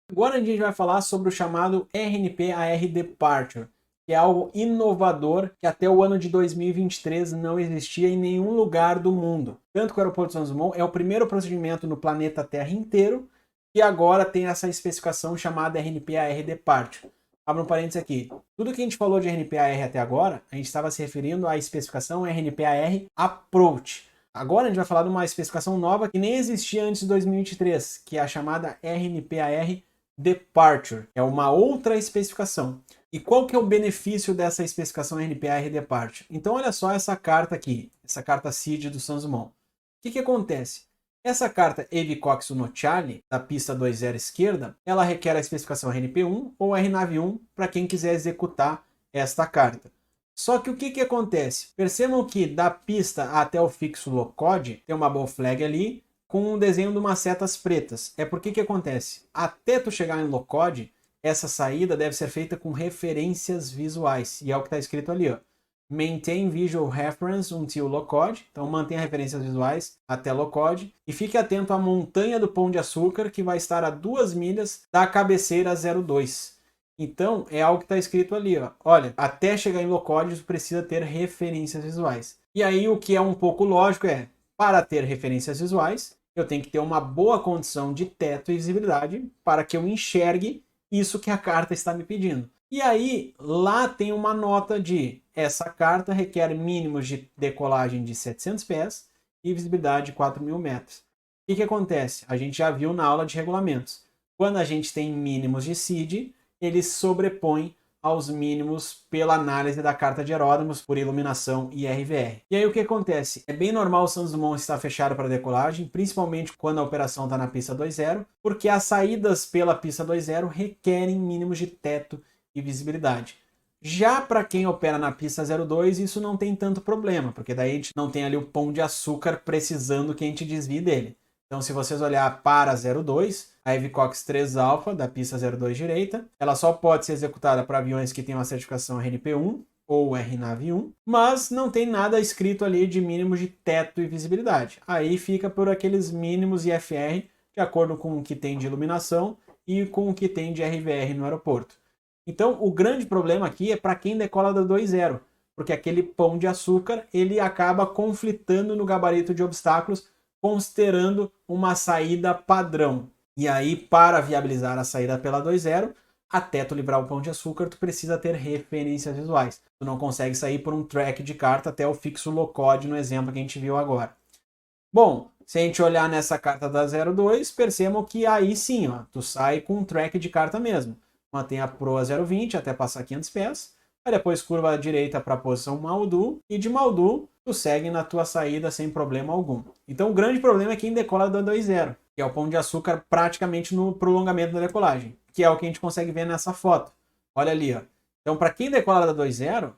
Agora a gente vai falar sobre o chamado RNP-AR Departure, que é algo inovador que até o ano de 2023 não existia em nenhum lugar do mundo. Tanto que o aeroporto de Santos Dumont é o primeiro procedimento no planeta Terra inteiro e agora tem essa especificação chamada RNP-AR Departure. Abra um parênteses aqui. Tudo que a gente falou de RNP-AR até agora, a gente estava se referindo à especificação RNP-AR Approach. Agora a gente vai falar de uma especificação nova que nem existia antes de 2023, que é a chamada RNP-AR Departure. É uma outra especificação. E qual que é o benefício dessa especificação RNP-AR Departure? Então olha só essa carta aqui, essa carta CID do Santos Dumont. O que acontece? Essa carta Evicox no Charlie, da pista 20 esquerda, ela requer a especificação RNP1 ou RNAV1 para quem quiser executar esta carta. Só que o que acontece? Percebam que da pista até o fixo locode tem uma ball flag ali com um desenho de umas setas pretas. É porque que acontece? Até tu chegar em locode, essa saída deve ser feita com referências visuais. E é o que está escrito ali, ó. Maintain visual reference until locode. Então mantenha referências visuais até locode. E fique atento à montanha do Pão de Açúcar, que vai estar a 2 milhas da cabeceira 02. Então é algo que está escrito ali, ó. Olha, até chegar em locode, precisa ter referências visuais. E aí o que é um pouco lógico é, para ter referências visuais, eu tenho que ter uma boa condição de teto e visibilidade para que eu enxergue isso que a carta está me pedindo. E aí, lá tem uma nota de essa carta requer mínimos de decolagem de 700 pés e visibilidade de 4.000 metros. O que acontece? A gente já viu na aula de regulamentos. Quando a gente tem mínimos de CID, ele sobrepõe aos mínimos pela análise da carta de aeródromos por iluminação e RVR. E aí o que acontece? É bem normal o Santos Dumont estar fechado para decolagem, principalmente quando a operação está na pista 2.0, porque as saídas pela pista 2.0 requerem mínimos de teto e visibilidade. Já para quem opera na pista 02, isso não tem tanto problema, porque daí a gente não tem ali o Pão de Açúcar precisando que a gente desvie dele. Então, se vocês olhar para 02, a Evicox 3 Alpha da pista 02 direita, ela só pode ser executada para aviões que tenham a certificação RNP1 ou RNAV1, mas não tem nada escrito ali de mínimos de teto e visibilidade. Aí fica por aqueles mínimos IFR de acordo com o que tem de iluminação e com o que tem de RVR no aeroporto. Então, o grande problema aqui é para quem decola da 2.0, porque aquele Pão de Açúcar ele acaba conflitando no gabarito de obstáculos, considerando uma saída padrão. E aí, para viabilizar a saída pela 2.0, até tu livrar o Pão de Açúcar, tu precisa ter referências visuais. Tu não consegue sair por um track de carta até o fixo locode, no exemplo que a gente viu agora. Bom, se a gente olhar nessa carta da 02, percebam que aí sim, ó, tu sai com um track de carta mesmo. Mantém a proa 0,20 até passar 500 pés, aí depois curva à direita para a posição Maldu, e de Maldu tu segue na tua saída sem problema algum. Então o grande problema é quem decola da 2.0, que é o Pão de Açúcar praticamente no prolongamento da decolagem, que é o que a gente consegue ver nessa foto. Olha ali, ó. Então para quem decola da 2.0,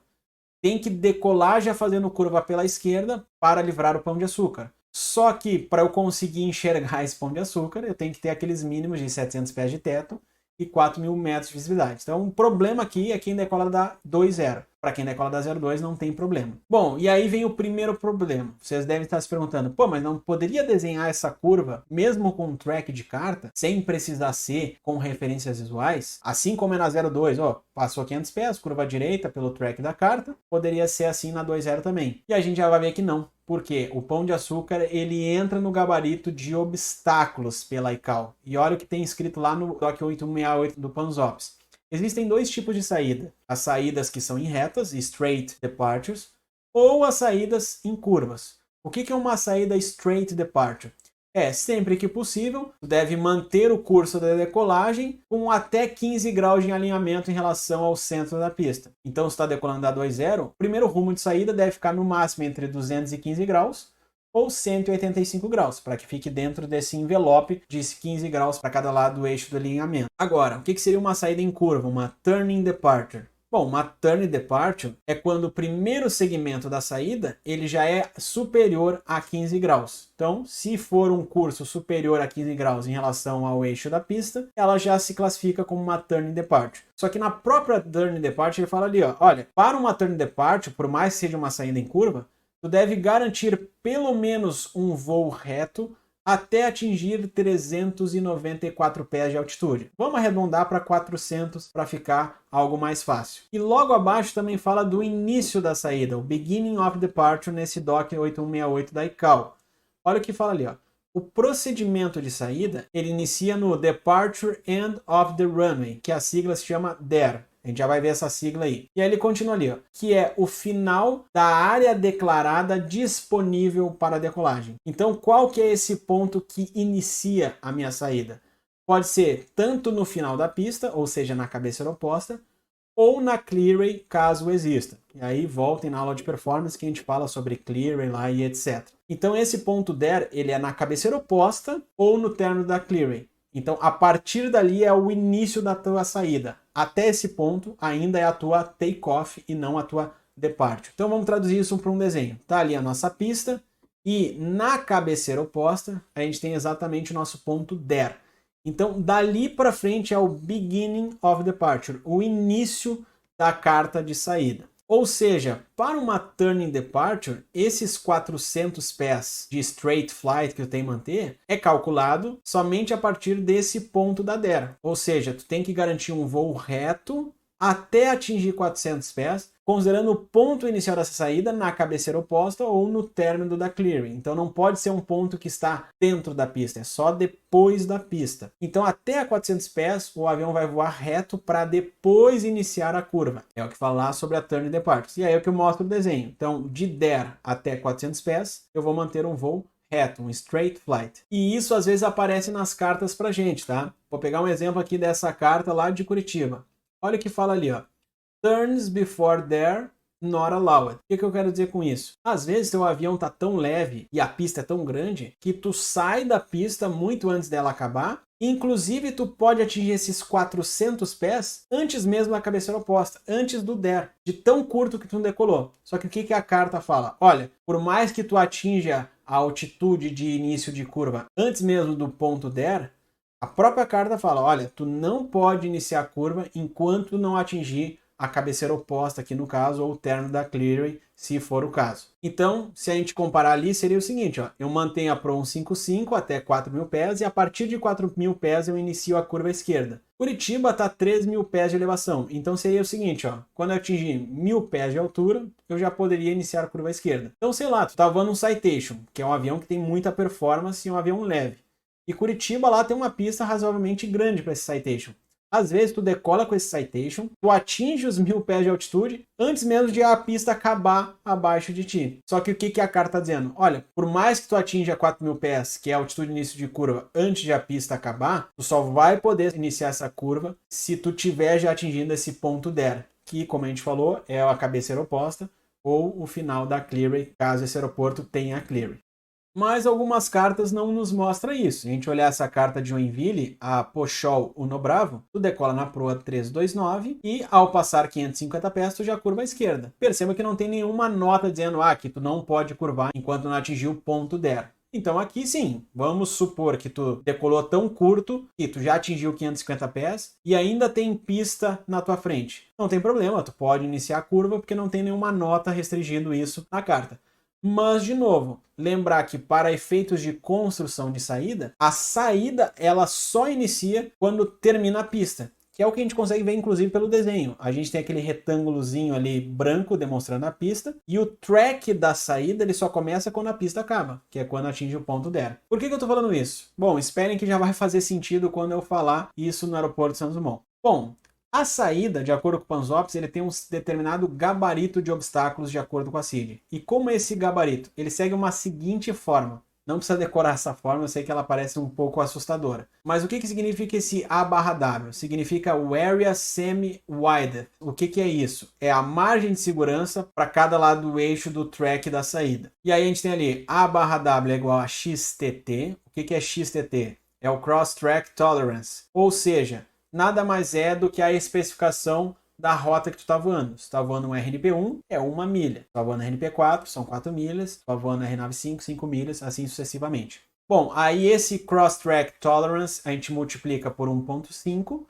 tem que decolar já fazendo curva pela esquerda para livrar o Pão de Açúcar. Só que para eu conseguir enxergar esse Pão de Açúcar, eu tenho que ter aqueles mínimos de 700 pés de teto e 4.000 metros de visibilidade. Então, o problema aqui é quem decola da 2.0. Para quem decola da 0,2 não tem problema. Bom, e aí vem o primeiro problema. Vocês devem estar se perguntando, pô, mas não poderia desenhar essa curva, mesmo com um track de carta, sem precisar ser com referências visuais? Assim como é na 0,2, ó, passou 500 pés, curva direita pelo track da carta, poderia ser assim na 2.0 também. E a gente já vai ver que não. Porque o Pão de Açúcar ele entra no gabarito de obstáculos pela ICAO. E olha o que tem escrito lá no DOC 8168 do PANZOPS. Existem dois tipos de saída. As saídas que são em retas, straight departures, ou as saídas em curvas. O que é uma saída straight departure? É, sempre que possível, deve manter o curso da decolagem com até 15 graus de alinhamento em relação ao centro da pista. Então, se está decolando da 2.0, o primeiro rumo de saída deve ficar no máximo entre 215 graus ou 185 graus, para que fique dentro desse envelope de 15 graus para cada lado do eixo do alinhamento. Agora, o que seria uma saída em curva, uma turning departure? Bom, uma turn departure é quando o primeiro segmento da saída ele já é superior a 15 graus. Então, se for um curso superior a 15 graus em relação ao eixo da pista, ela já se classifica como uma turn departure. Só que na própria turn departure ele fala ali, ó, olha, para uma turn departure, por mais que seja uma saída em curva, tu deve garantir pelo menos um voo reto até atingir 394 pés de altitude. Vamos arredondar para 400 para ficar algo mais fácil. E logo abaixo também fala do início da saída, o beginning of departure nesse DOC 8168 da ICAO. Olha o que fala ali, ó. O procedimento de saída, ele inicia no Departure End of the Runway, que a sigla se chama DER. A gente já vai ver essa sigla aí. E aí ele continua ali, ó, que é o final da área declarada disponível para a decolagem. Então, qual que é esse ponto que inicia a minha saída? Pode ser tanto no final da pista, ou seja, na cabeceira oposta, ou na clearway, caso exista. E aí voltem na aula de performance que a gente fala sobre clearway lá e etc. Então esse ponto DER, ele é na cabeceira oposta ou no término da clearway. Então a partir dali é o início da tua saída. Até esse ponto ainda é a tua take-off e não a tua departure. Então vamos traduzir isso para um desenho. Tá ali a nossa pista e na cabeceira oposta a gente tem exatamente o nosso ponto DER. Então, dali para frente é o beginning of departure, o início da carta de saída. Ou seja, para uma turning departure, esses 400 pés de straight flight que eu tenho que manter é calculado somente a partir desse ponto da DER. Ou seja, tu tem que garantir um voo reto até atingir 400 pés, considerando o ponto inicial dessa saída na cabeceira oposta ou no término da clearing. Então não pode ser um ponto que está dentro da pista, é só depois da pista. Então até a 400 pés o avião vai voar reto para depois iniciar a curva. É o que fala lá sobre a turn departure. E aí é o que eu mostro no desenho. Então de DER até 400 pés eu vou manter um voo reto, um straight flight. E isso às vezes aparece nas cartas pra gente, tá? Vou pegar um exemplo aqui dessa carta lá de Curitiba. Olha o que fala ali, ó. Turns before DER not allowed. O que eu quero dizer com isso? Às vezes teu avião tá tão leve e a pista é tão grande que tu sai da pista muito antes dela acabar. Inclusive tu pode atingir esses 400 pés antes mesmo da cabeceira oposta, antes do DER, de tão curto que tu decolou. Só que o que a carta fala? Olha, por mais que tu atinja a altitude de início de curva antes mesmo do ponto DER, a própria carta fala, olha, tu não pode iniciar a curva enquanto não atingir a cabeceira oposta aqui no caso, ou o término da clearway, se for o caso. Então, se a gente comparar ali, seria o seguinte, ó, eu mantenho a Pro 155 até 4.000 pés e a partir de 4.000 pés eu inicio a curva esquerda. Curitiba está a 3.000 pés de elevação, então seria o seguinte, ó, quando eu atingir 1.000 pés de altura, eu já poderia iniciar a curva esquerda. Então, sei lá, tu tá voando um Citation, que é um avião que tem muita performance e um avião leve. E Curitiba lá tem uma pista razoavelmente grande para esse Citation. Às vezes tu decola com esse Citation, tu atinge os 1.000 pés de altitude antes mesmo de a pista acabar abaixo de ti. Só que o que a carta está dizendo? Olha, por mais que tu atinja 4.000 pés, que é a altitude de início de curva, antes de a pista acabar, tu só vai poder iniciar essa curva se tu tiver já atingindo esse ponto DER, que, como a gente falou, é a cabeceira oposta ou o final da clearway, caso esse aeroporto tenha a clearway. Mas algumas cartas não nos mostram isso. Se a gente olhar essa carta de Joinville, a Pochol Uno Bravo, tu decola na proa 329 e ao passar 550 pés tu já curva à esquerda. Perceba que não tem nenhuma nota dizendo que tu não pode curvar enquanto não atingir o ponto DER. Então aqui sim, vamos supor que tu decolou tão curto que tu já atingiu 550 pés e ainda tem pista na tua frente. Não tem problema, tu pode iniciar a curva porque não tem nenhuma nota restringindo isso na carta. Mas, de novo, lembrar que para efeitos de construção de saída, a saída ela só inicia quando termina a pista, que é o que a gente consegue ver inclusive pelo desenho. A gente tem aquele retângulozinho ali branco demonstrando a pista, e o track da saída ele só começa quando a pista acaba, que é quando atinge o ponto DER. Por que eu estou falando isso? Bom, esperem que já vai fazer sentido quando eu falar isso no aeroporto de Santos Dumont. Bom, a saída, de acordo com o Panzops, ele tem um determinado gabarito de obstáculos de acordo com a CID. E como é esse gabarito? Ele segue uma seguinte forma. Não precisa decorar essa forma, eu sei que ela parece um pouco assustadora. Mas o que significa esse A/W? Significa o Area Semi-Width. O que é isso? É a margem de segurança para cada lado do eixo do track da saída. E aí a gente tem ali A/W é igual a XTT. O que é XTT? É o Cross Track Tolerance. Ou seja, nada mais é do que a especificação da rota que tu está voando. Se tu está voando um RNP1, é 1 milha. Se tu está voando RNP4, são 4 milhas. Se tu está voando RNAV5, 5 milhas, assim sucessivamente. Bom, aí esse Cross Track Tolerance a gente multiplica por 1.5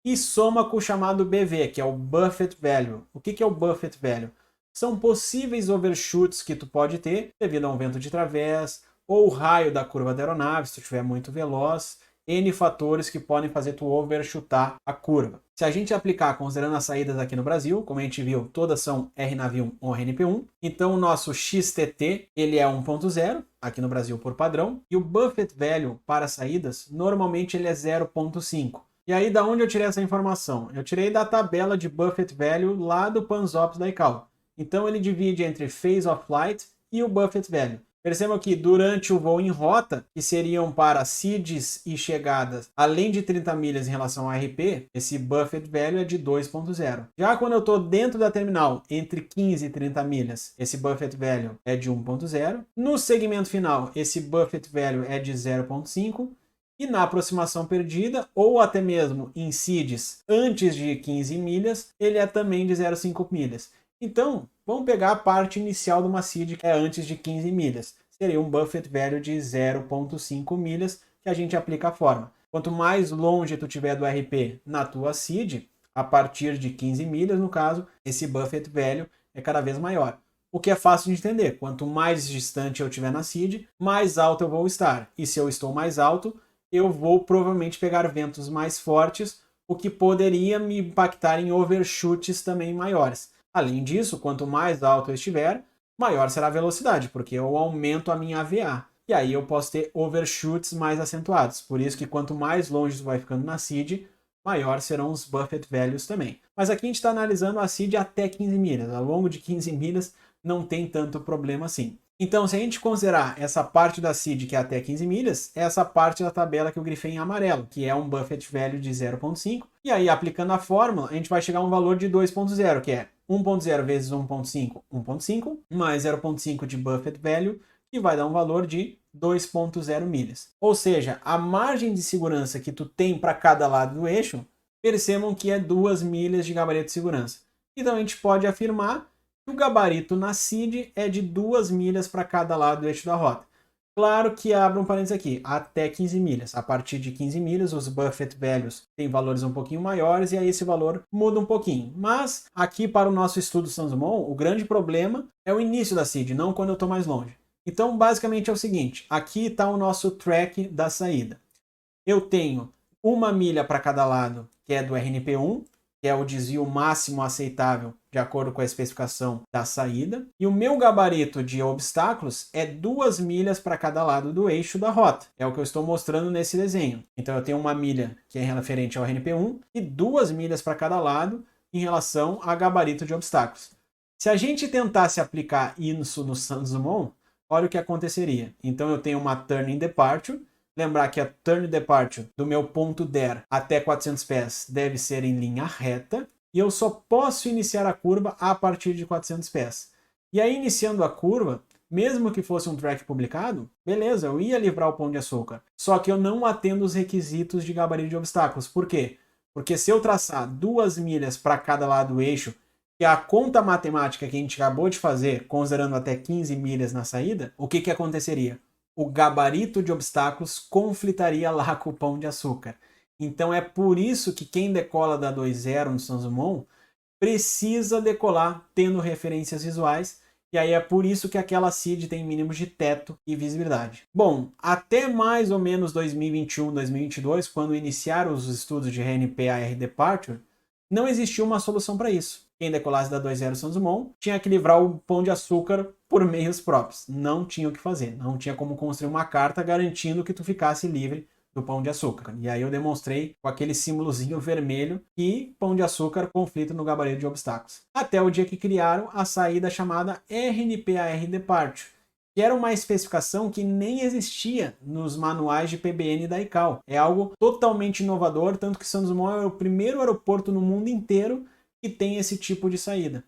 e soma com o chamado BV, que é o Buffet Value. O que é o Buffet Value? São possíveis overshoots que tu pode ter devido a um vento de través, ou o raio da curva da aeronave, se tu estiver muito veloz, N fatores que podem fazer tu overshootar a curva. Se a gente aplicar considerando as saídas aqui no Brasil, como a gente viu, todas são RNAV1 ou RNP1, então o nosso XTT ele é 1.0, aqui no Brasil por padrão, e o Buffet Value para saídas, normalmente ele é 0.5. E aí, da onde eu tirei essa informação? Eu tirei da tabela de Buffet Value lá do PANZOPS da ICAO. Então ele divide entre Phase of Flight e o Buffet Value. Percebam que durante o voo em rota, que seriam para SIDs e chegadas, além de 30 milhas em relação ao RP, esse Buffet Value é de 2.0. Já quando eu estou dentro da terminal, entre 15 e 30 milhas, esse Buffet Value é de 1.0. No segmento final, esse Buffet Value é de 0.5. E na aproximação perdida, ou até mesmo em SIDs antes de 15 milhas, ele é também de 0.5 milhas. Então, vamos pegar a parte inicial de uma SID que é antes de 15 milhas. Seria um Buffet Value de 0.5 milhas que a gente aplica a forma. Quanto mais longe tu tiver do RP na tua SID, a partir de 15 milhas, no caso, esse Buffet Value é cada vez maior. O que é fácil de entender. Quanto mais distante eu estiver na SID, mais alto eu vou estar. E se eu estou mais alto, eu vou provavelmente pegar ventos mais fortes, o que poderia me impactar em overshoots também maiores. Além disso, quanto mais alto eu estiver, maior será a velocidade, porque eu aumento a minha AVA. E aí eu posso ter overshoots mais acentuados. Por isso que quanto mais longe tu vai ficando na SID, maior serão os Buffet Values também. Mas aqui a gente está analisando a SID até 15 milhas. Ao longo de 15 milhas não tem tanto problema assim. Então, se a gente considerar essa parte da SID que é até 15 milhas, é essa parte da tabela que eu grifei em amarelo, que é um Buffet Value de 0.5. E aí, aplicando a fórmula, a gente vai chegar a um valor de 2.0, que é 1.0 vezes 1.5, 1.5, mais 0.5 de Buffet Value, que vai dar um valor de 2.0 milhas. Ou seja, a margem de segurança que tu tem para cada lado do eixo, percebam que é 2 milhas de gabarito de segurança. Então, a gente pode afirmar o gabarito na SID é de 2 milhas para cada lado do eixo da rota. Claro que abre um parênteses aqui, até 15 milhas. A partir de 15 milhas, os Buffet Values têm valores um pouquinho maiores e aí esse valor muda um pouquinho. Mas aqui para o nosso estudo SansMon, o grande problema é o início da SID, não quando eu estou mais longe. Então, basicamente é o seguinte, aqui está o nosso track da saída. Eu tenho 1 milha para cada lado, que é do RNP1, que é o desvio máximo aceitável de acordo com a especificação da saída. E o meu gabarito de obstáculos é 2 milhas para cada lado do eixo da rota. É o que eu estou mostrando nesse desenho. Então eu tenho 1 milha que é referente ao RNP1 e 2 milhas para cada lado em relação a gabarito de obstáculos. Se a gente tentasse aplicar isso no SansMon, olha o que aconteceria. Então eu tenho uma turning departure. Lembrar que a turn departure do meu ponto DER até 400 pés deve ser em linha reta e eu só posso iniciar a curva a partir de 400 pés. E aí, iniciando a curva, mesmo que fosse um track publicado, beleza, eu ia livrar o Pão de Açúcar. Só que eu não atendo os requisitos de gabarito de obstáculos. Por quê? Porque se eu traçar 2 milhas para cada lado do eixo, que é a conta matemática que a gente acabou de fazer, considerando até 15 milhas na saída, o que aconteceria? O gabarito de obstáculos conflitaria lá com o Pão de Açúcar. Então é por isso que quem decola da 2.0 no SansMon precisa decolar tendo referências visuais, e aí é por isso que aquela SID tem mínimos de teto e visibilidade. Bom, até mais ou menos 2021, 2022, quando iniciaram os estudos de RNP AR Departure, não existia uma solução para isso. Quem decolasse da 2.0 SansMon tinha que livrar o Pão de Açúcar por meios próprios. Não tinha o que fazer. Não tinha como construir uma carta garantindo que tu ficasse livre do Pão de Açúcar. E aí eu demonstrei com aquele símbolozinho vermelho que Pão de Açúcar conflita no gabarito de obstáculos. Até o dia que criaram a saída chamada RNP-AR Departure, que era uma especificação que nem existia nos manuais de PBN da ICAO. É algo totalmente inovador, tanto que SansMon é o primeiro aeroporto no mundo inteiro que tem esse tipo de saída.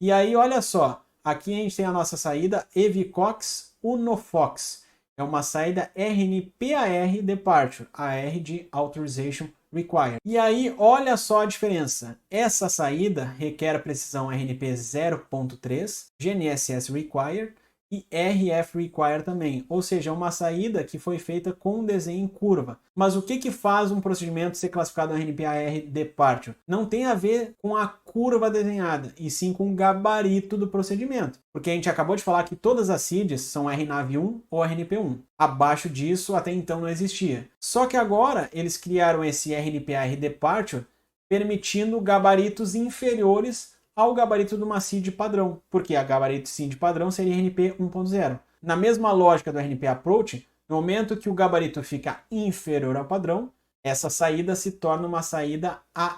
E aí, olha só, aqui a gente tem a nossa saída EVCOX UNOFOX. É uma saída RNPAR Departure, AR de Authorization Required. E aí, olha só a diferença. Essa saída requer precisão RNP 0.3, GNSS Required, e RF Require também, ou seja, uma saída que foi feita com um desenho em curva. Mas o que faz um procedimento ser classificado RNP-AR Departure? Não tem a ver com a curva desenhada, e sim com o gabarito do procedimento. Porque a gente acabou de falar que todas as CIDs são RNAV1 ou RNP1. Abaixo disso, até então não existia. Só que agora eles criaram esse RNP-AR Departure permitindo gabaritos inferiores ao gabarito de uma CID padrão, porque a gabarito CID padrão seria RNP 1.0. Na mesma lógica do RNP Approach, no momento que o gabarito fica inferior ao padrão, essa saída se torna uma saída AR.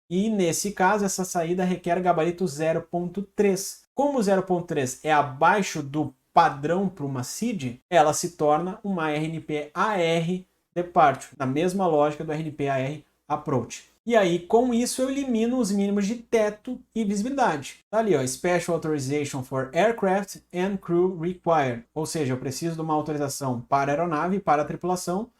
E nesse caso, essa saída requer gabarito 0.3. Como o 0.3 é abaixo do padrão para uma CID, ela se torna uma RNP AR Departure, na mesma lógica do RNP AR Approach. E aí, com isso, eu elimino os mínimos de teto e visibilidade. Tá ali, ó, Special Authorization for Aircraft and Crew Required. Ou seja, eu preciso de uma autorização para a aeronave e para a tripulação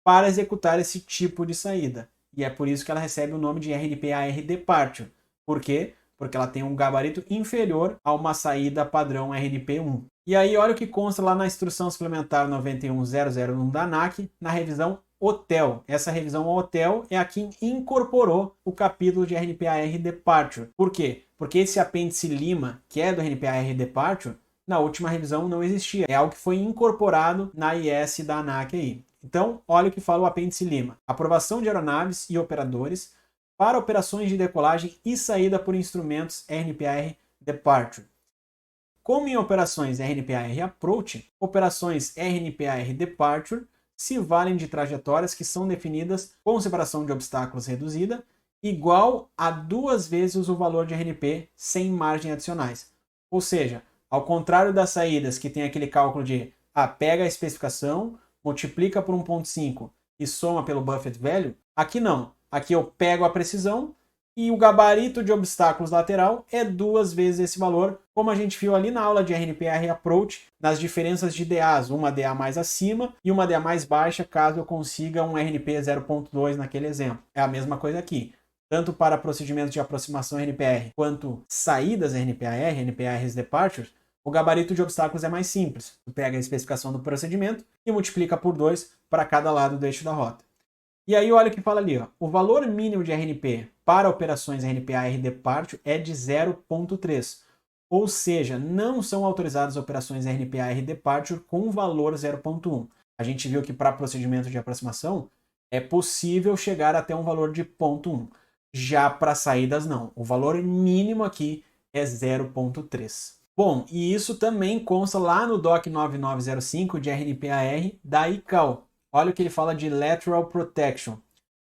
para executar esse tipo de saída. E é por isso que ela recebe o nome de RNP-AR Departure. Por quê? Porque ela tem um gabarito inferior a uma saída padrão RNP1. E aí, olha o que consta lá na instrução suplementar 91001 da ANAC, na revisão Hotel. Essa revisão ao Hotel é a que incorporou o capítulo de RNP-AR Departure. Por quê? Porque esse apêndice Lima, que é do RNP-AR Departure, na última revisão não existia. É algo que foi incorporado na IS da ANAC aí. Então, olha o que fala o apêndice Lima. Aprovação de aeronaves e operadores para operações de decolagem e saída por instrumentos RNP-AR Departure. Como em operações RNP-AR Approach, operações RNP-AR Departure se valem de trajetórias que são definidas com separação de obstáculos reduzida, igual a 2 vezes o valor de RNP sem margem adicionais. Ou seja, ao contrário das saídas que tem aquele cálculo de pega a especificação, multiplica por 1.5 e soma pelo Buffett Value, aqui não. Aqui eu pego a precisão e o gabarito de obstáculos lateral é 2 vezes esse valor, como a gente viu ali na aula de RNP-AR Approach, nas diferenças de DAs, uma DA mais acima e uma DA mais baixa, caso eu consiga um RNP 0.2 naquele exemplo. É a mesma coisa aqui. Tanto para procedimentos de aproximação RNP-AR quanto saídas RNP-AR, RNP-AR Departures, o gabarito de obstáculos é mais simples. Tu pega a especificação do procedimento e multiplica por 2 para cada lado do eixo da rota. E aí olha o que fala ali, ó. O valor mínimo de RNP para operações RNP-AR Departure é de 0.3. Ou seja, não são autorizadas operações RNP-AR Departure com valor 0.1. A gente viu que para procedimento de aproximação é possível chegar até um valor de 0.1. Já para saídas não. O valor mínimo aqui é 0.3. Bom, e isso também consta lá no DOC 9905 de RNP-AR da ICAO. Olha o que ele fala de Lateral Protection.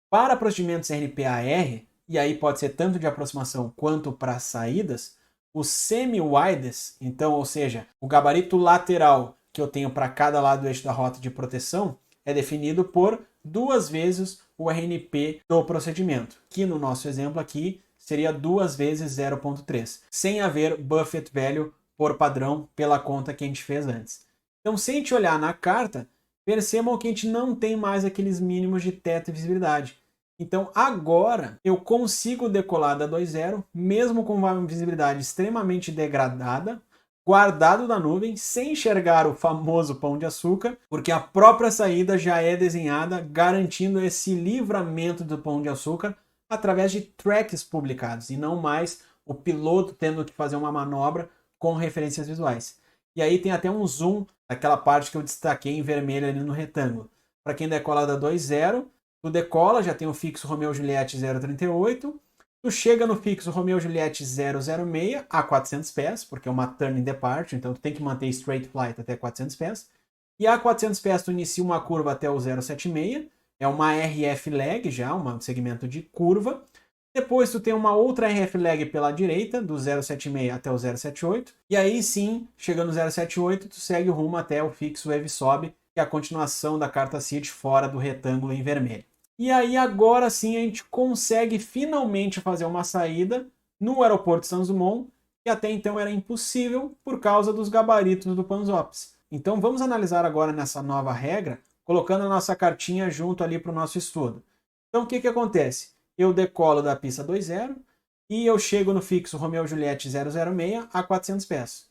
Para procedimentos RNP-AR, e aí pode ser tanto de aproximação quanto para saídas, os semi-wides, então, ou seja, o gabarito lateral que eu tenho para cada lado do eixo da rota de proteção, é definido por 2 vezes o RNP do procedimento, que no nosso exemplo aqui seria 2 vezes 0.3, sem haver Buffett Value por padrão pela conta que a gente fez antes. Então, se a gente olhar na carta, percebam que a gente não tem mais aqueles mínimos de teto e visibilidade. Então agora eu consigo decolar da 2.0, mesmo com uma visibilidade extremamente degradada, guardado na nuvem, sem enxergar o famoso pão de açúcar, porque a própria saída já é desenhada garantindo esse livramento do pão de açúcar através de tracks publicados, e não mais o piloto tendo que fazer uma manobra com referências visuais. E aí tem até um zoom daquela parte que eu destaquei em vermelho ali no retângulo. Para quem decola da 2.0, tu decola, já tem o fixo Romeo Juliette 038, tu chega no fixo Romeo Juliette 006 a 400 pés, porque é uma turning departure, então tu tem que manter straight flight até 400 pés, e a 400 pés tu inicia uma curva até o 076, é uma RF lag já, um segmento de curva. Depois tu tem uma outra RF lag pela direita, do 076 até o 078. E aí sim, chegando no 078, tu segue o rumo até o fixo EVSOB, que é a continuação da carta CID fora do retângulo em vermelho. E aí agora sim a gente consegue finalmente fazer uma saída no aeroporto de Santos Dumont, que até então era impossível por causa dos gabaritos do Panzops. Então vamos analisar agora nessa nova regra, colocando a nossa cartinha junto ali para o nosso estudo. Então o que acontece? Eu decolo da pista 2.0 e eu chego no fixo Romeo Juliette 006 a 400 pés.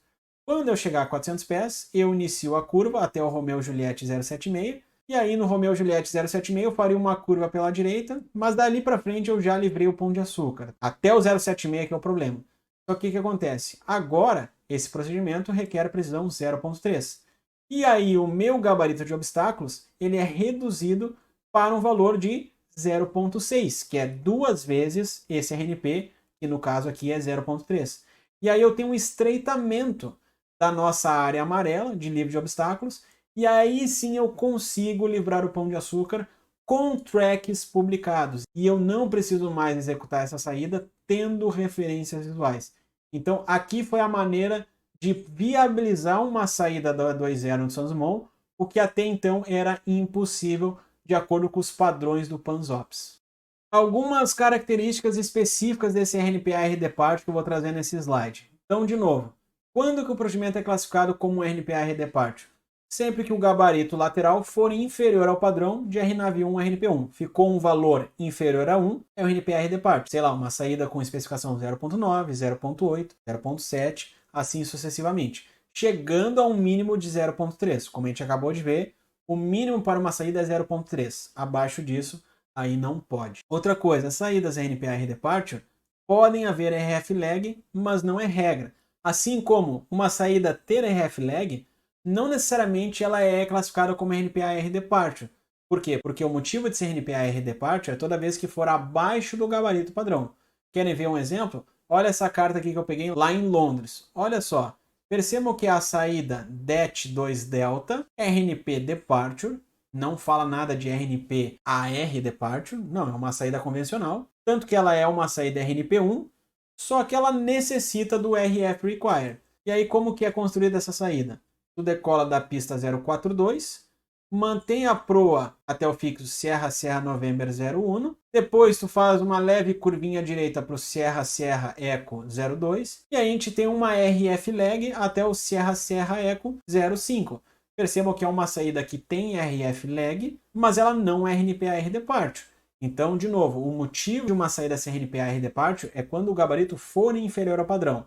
Quando eu chegar a 400 pés, eu inicio a curva até o Romeo Juliette 076, e aí no Romeo Juliette 076 eu faria uma curva pela direita, mas dali para frente eu já livrei o Pão de Açúcar, até o 076 que é o problema. Só que o que acontece? Agora, esse procedimento requer precisão 0.3. E aí o meu gabarito de obstáculos, ele é reduzido para um valor de 0.6, que é 2 vezes esse RNP, que no caso aqui é 0.3. E aí eu tenho um estreitamento da nossa área amarela de livre de obstáculos, e aí sim eu consigo livrar o Pão de Açúcar com tracks publicados. E eu não preciso mais executar essa saída tendo referências visuais. Então aqui foi a maneira de viabilizar uma saída da 2.0 no Santos Dumont, o que até então era impossível de acordo com os padrões do Panzops. Algumas características específicas desse RNP-AR Depart que eu vou trazer nesse slide. Então, de novo, quando que o procedimento é classificado como RNP-AR Depart? Sempre que o gabarito lateral for inferior ao padrão de RNAV1 RNP1. Ficou um valor inferior a 1, é o RNP-AR Depart. Sei lá, uma saída com especificação 0.9, 0.8, 0.7, assim sucessivamente. Chegando a um mínimo de 0.3. Como a gente acabou de ver, o mínimo para uma saída é 0.3. Abaixo disso, aí não pode. Outra coisa, as saídas RNP-AR Departure podem haver RF lag, mas não é regra. Assim como uma saída ter RF lag, não necessariamente ela é classificada como RNP-AR Departure. Por quê? Porque o motivo de ser RNP-AR Departure é toda vez que for abaixo do gabarito padrão. Querem ver um exemplo? Olha essa carta aqui que eu peguei lá em Londres. Olha só. Percebam que a saída DET2 Delta, RNP Departure, não fala nada de RNP AR Departure, não, é uma saída convencional. Tanto que ela é uma saída RNP1, só que ela necessita do RF Require. E aí como que é construída essa saída? Tu decola da pista 042, mantém a proa até o fixo Sierra Sierra November 01, depois tu faz uma leve curvinha à direita para o Sierra Sierra Echo 02, e aí a gente tem uma RF lag até o Sierra Sierra Echo 05. Percebam que é uma saída que tem RF lag, mas ela não é RNP-AR Departure. Então, de novo, o motivo de uma saída ser RNP-AR Departure é quando o gabarito for inferior ao padrão.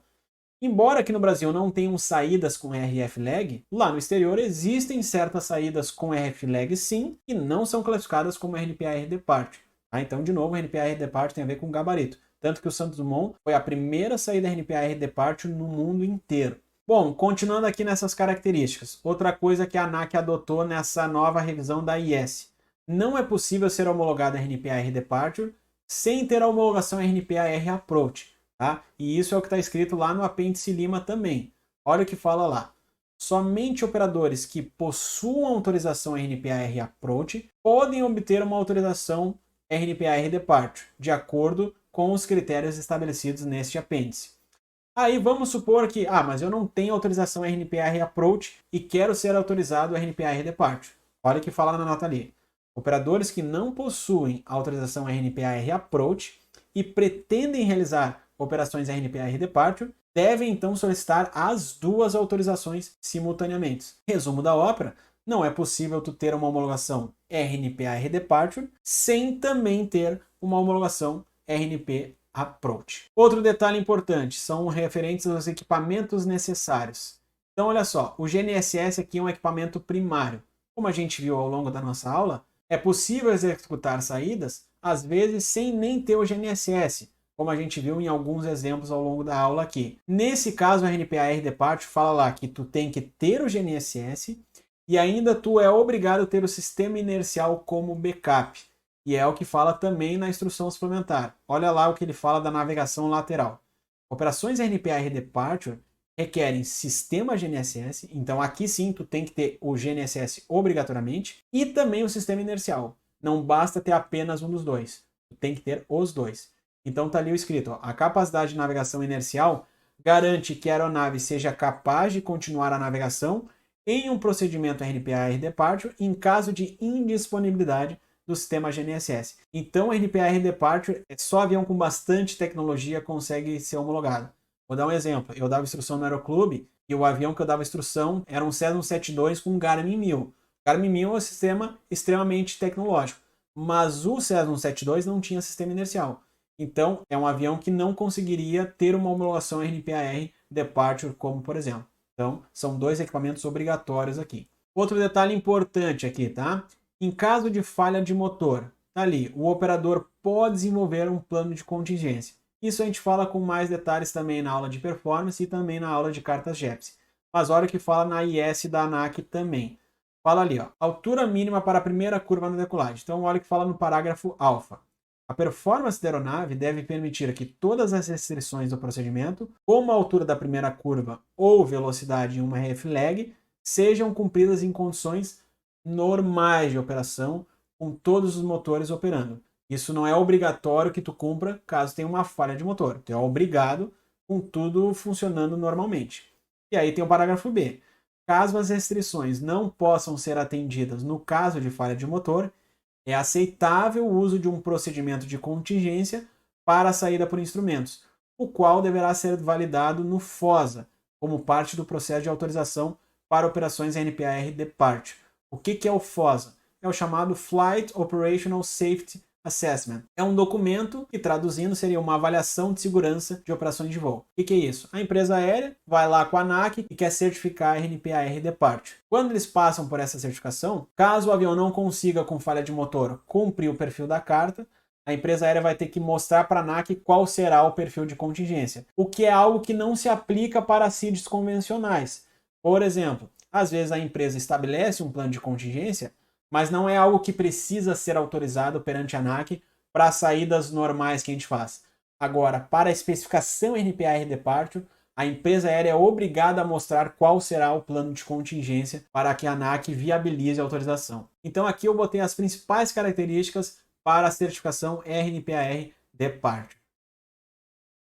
Embora aqui no Brasil não tenham saídas com RF lag, lá no exterior existem certas saídas com RF lag sim, que não são classificadas como RNP-AR Departure. Tá? Então, de novo, RNP-AR Departure tem a ver com gabarito. Tanto que o Santos Dumont foi a primeira saída RNP-AR Departure no mundo inteiro. Bom, continuando aqui nessas características, outra coisa que a ANAC adotou nessa nova revisão da IS. Não é possível ser homologado RNP-AR Departure sem ter a homologação RNP-AR Approach. Tá? E isso é o que está escrito lá no apêndice Lima também. Olha o que fala lá. Somente operadores que possuam autorização RNP-AR Approach podem obter uma autorização RNP-AR Departure, de acordo com os critérios estabelecidos neste apêndice. Aí vamos supor que, mas eu não tenho autorização RNP-AR Approach e quero ser autorizado RNP-AR Departure. Olha o que fala na nota ali. Operadores que não possuem autorização RNP-AR Approach e pretendem realizar operações RNP-AR Departure devem então solicitar as duas autorizações simultaneamente. Resumo da ópera, não é possível tu ter uma homologação RNP-AR Departure sem também ter uma homologação RNP Approach. Outro detalhe importante são referentes aos equipamentos necessários. Então olha só, o GNSS aqui é um equipamento primário. Como a gente viu ao longo da nossa aula, é possível executar saídas às vezes sem nem ter o GNSS, como a gente viu em alguns exemplos ao longo da aula aqui. Nesse caso, o RNP-AR Departure fala lá que tu tem que ter o GNSS e ainda tu é obrigado a ter o sistema inercial como backup. E é o que fala também na instrução suplementar. Olha lá o que ele fala da navegação lateral. Operações RNP-AR Departure requerem sistema GNSS, então aqui sim tu tem que ter o GNSS obrigatoriamente, e também o sistema inercial. Não basta ter apenas um dos dois, tu tem que ter os dois. Então está ali o escrito, a capacidade de navegação inercial garante que a aeronave seja capaz de continuar a navegação em um procedimento RNP-AR Departure em caso de indisponibilidade do sistema GNSS. Então, o RNP-AR Departure é só avião com bastante tecnologia consegue ser homologado. Vou dar um exemplo. Eu dava instrução no Aeroclube e o avião que eu dava instrução era um Cessna 172 com Garmin 1000. O Garmin 1000 é um sistema extremamente tecnológico, mas o Cessna 172 não tinha sistema inercial. Então, é um avião que não conseguiria ter uma homologação RNP-AR Departure, como por exemplo. Então, são 2 equipamentos obrigatórios aqui. Outro detalhe importante aqui, tá? Em caso de falha de motor, tá ali, o operador pode desenvolver um plano de contingência. Isso a gente fala com mais detalhes também na aula de performance e também na aula de cartas GEPS. Mas olha o que fala na IS da ANAC também. Fala ali, ó, altura mínima para a primeira curva na decolagem. Então olha o que fala no parágrafo alfa. A performance da aeronave deve permitir que todas as restrições do procedimento, como a altura da primeira curva ou velocidade em uma RF-lag, sejam cumpridas em condições normais de operação, com todos os motores operando. Isso não é obrigatório que tu cumpra caso tenha uma falha de motor. Tu é obrigado com tudo funcionando normalmente. E aí tem o parágrafo B. Caso as restrições não possam ser atendidas no caso de falha de motor, é aceitável o uso de um procedimento de contingência para a saída por instrumentos, o qual deverá ser validado no FOSA, como parte do processo de autorização para operações NPAR Departure. O que é o FOSA? É o chamado Flight Operational Safety Assessment. É um documento que, traduzindo, seria uma avaliação de segurança de operações de voo. O que é isso? A empresa aérea vai lá com a ANAC e quer certificar a RNPAR Departure. Quando eles passam por essa certificação, caso o avião não consiga, com falha de motor, cumprir o perfil da carta, a empresa aérea vai ter que mostrar para a ANAC qual será o perfil de contingência, o que é algo que não se aplica para CIDs convencionais. Por exemplo, às vezes a empresa estabelece um plano de contingência, mas não é algo que precisa ser autorizado perante a ANAC para saídas normais que a gente faz. Agora, para a especificação NPAR Departure, a empresa aérea é obrigada a mostrar qual será o plano de contingência para que a ANAC viabilize a autorização. Então aqui eu botei as principais características para a certificação RNPAR Departure.